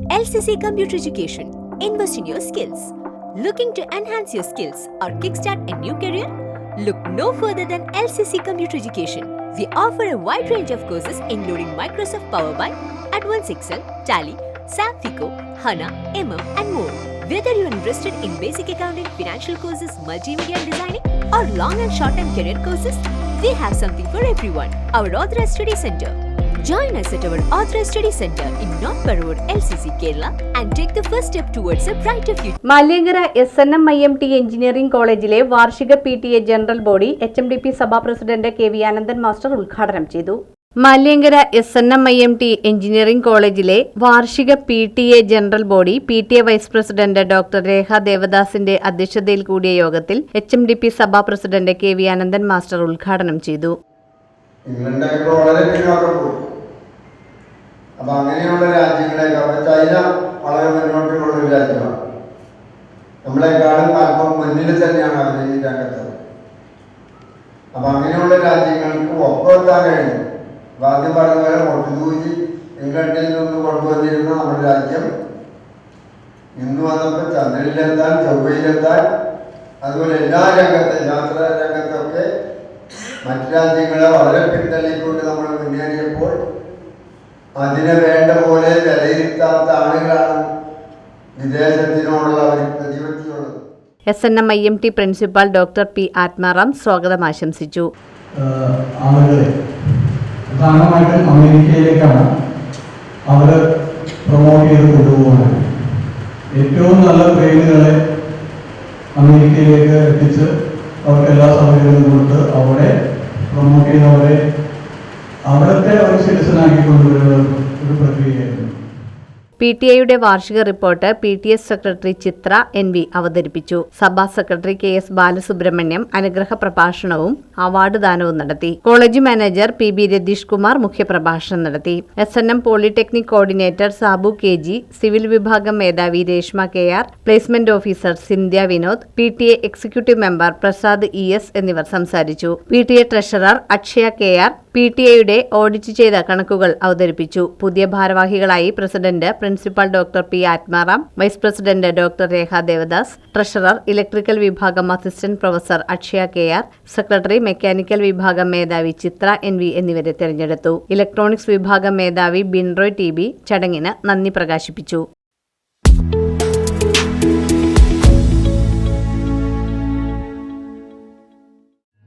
LCC Computer Education. Invest in your skills. Looking to enhance your skills or kickstart a new career? Look no further than LCC Computer Education. We offer a wide range of courses including Microsoft Power BI, Advanced Excel, Tally, SAP FICO, HANA, and more. Whether you are interested in basic accounting, financial courses, multimedia and designing, or long and short-term career courses, we have something for everyone. Our Authorized Study Center. Join us at our Authorized Study Center in North Parur, LCC, Kerala and take the first step towards a brighter future. Maliyankara SNMIMT engineering കോളേജിലെ വാർഷിക PTA general body HMDP സഭാ president KV Anandan master ഉദ്ഘാടനം ചെയ്തു. Maliyankara SNMIMT engineering കോളേജിലെ വാർഷിക PTA general body PTA vice president doctor Rekha ദേവദാസിന്റെ അധ്യക്ഷതയിൽ കൂടിയ യോഗത്തിൽ HMDP സഭാ പ്രസിഡന്റ് KV ആനന്ദൻ മാസ്റ്റർ ഉദ്ഘാടനം ചെയ്തു. ഇംഗ്ലണ്ടൊക്കെ വളരെ പിന്നോക്കം പോയി. അപ്പൊ അങ്ങനെയുള്ള രാജ്യങ്ങളെയൊക്കെ അവിടെ ചൈന വളരെ മുന്നോട്ടുള്ള ഒരു രാജ്യമാണ്. നമ്മളെക്കാളും അല്പം മുന്നിൽ തന്നെയാണ് അവർ ഈ രംഗത്ത്. അപ്പൊ അങ്ങനെയുള്ള രാജ്യങ്ങൾക്ക് ഒപ്പമെത്താൻ കഴിഞ്ഞു. ആദ്യം പറഞ്ഞ പോലെ മൊട്ടുതൂജി ഇംഗ്ലണ്ടിൽ നിന്ന് കൊണ്ടുവന്നിരുന്ന നമ്മുടെ രാജ്യം ഇന്ന് വന്നപ്പോൾ ചന്ദ്രനിലെത്താൻ, ചൊവ്വയിലെത്താൻ, അതുപോലെ എല്ലാ രംഗത്തും യാത്രാ രംഗത്തൊക്കെ മറ്റു രാജ്യങ്ങളെ വളരെ പിന്തള്ളിക്കൊണ്ട് നമ്മൾ മുന്നേറിയപ്പോൾ അതിനെ വേണ്ട പോലെ വിലയിരുത്താത്ത ആളുകളാണ് വിദേശത്തിനോടുള്ള ഒരു പ്രതിപത്തിയുള്ളത്. SNMIMT principal doctor P. Atmaram സ്വാഗതം ആശംസിച്ചു. ആളുകളെ പ്രധാനമായിട്ടും അമേരിക്കയിലേക്കാണ് അവർ പ്രൊമോട്ട് ചെയ്ത് കൊണ്ടുപോകുന്നത്. ഏറ്റവും നല്ല ട്രെയിനുകളെ അമേരിക്കയിലേക്ക് എത്തിച്ച് അവർക്ക് എല്ലാ സൗകര്യങ്ങളും കൊടുത്ത് അവിടെ പ്രൊമോട്ട് ചെയ്യുന്നവരെ അവിടുത്തെ ഒരു സിറ്റിസനാക്കി കൊണ്ടുവരുന്ന ഒരു പ്രക്രിയയായിരുന്നു. PTA വാർഷിക റിപ്പോർട്ട് PTS സെക്രട്ടറി ചിത്ര NV അവതരിപ്പിച്ചു. സഭാ സെക്രട്ടറി KS ബാലസുബ്രഹ്മണ്യം അനുഗ്രഹ പ്രഭാഷണവും അവാർഡ് ദാനവും നടത്തി. College manager PB Ratheesh Kumar മുഖ്യപ്രഭാഷണം നടത്തി. SNM polytechnic coordinator Sabu KG, civil വിഭാഗം മേധാവി Reshma KR, placement officer Sindhya Vinod, PTA executive member Prasad ES എന്നിവർ സംസാരിച്ചു. PTA treasurer Akshaya KR PTA audit ചെയ്ത കണക്കുകൾ അവതരിപ്പിച്ചു. പുതിയ ഭാരവാഹികളായി president principal doctor P. Athmaram, vice president doctor Rekha Devadas, treasurer electrical വിഭാഗം assistant professor Akshaya KR, secretary mechanical വിഭാഗം മേധാവി ചിത്ര NV എന്നിവരെ തെരഞ്ഞെടുത്തു. ഇലക്ട്രോണിക്സ് വിഭാഗം മേധാവി ബിൻറോയ് TB ചടങ്ങിന് നന്ദി പ്രകാശിപ്പിച്ചു.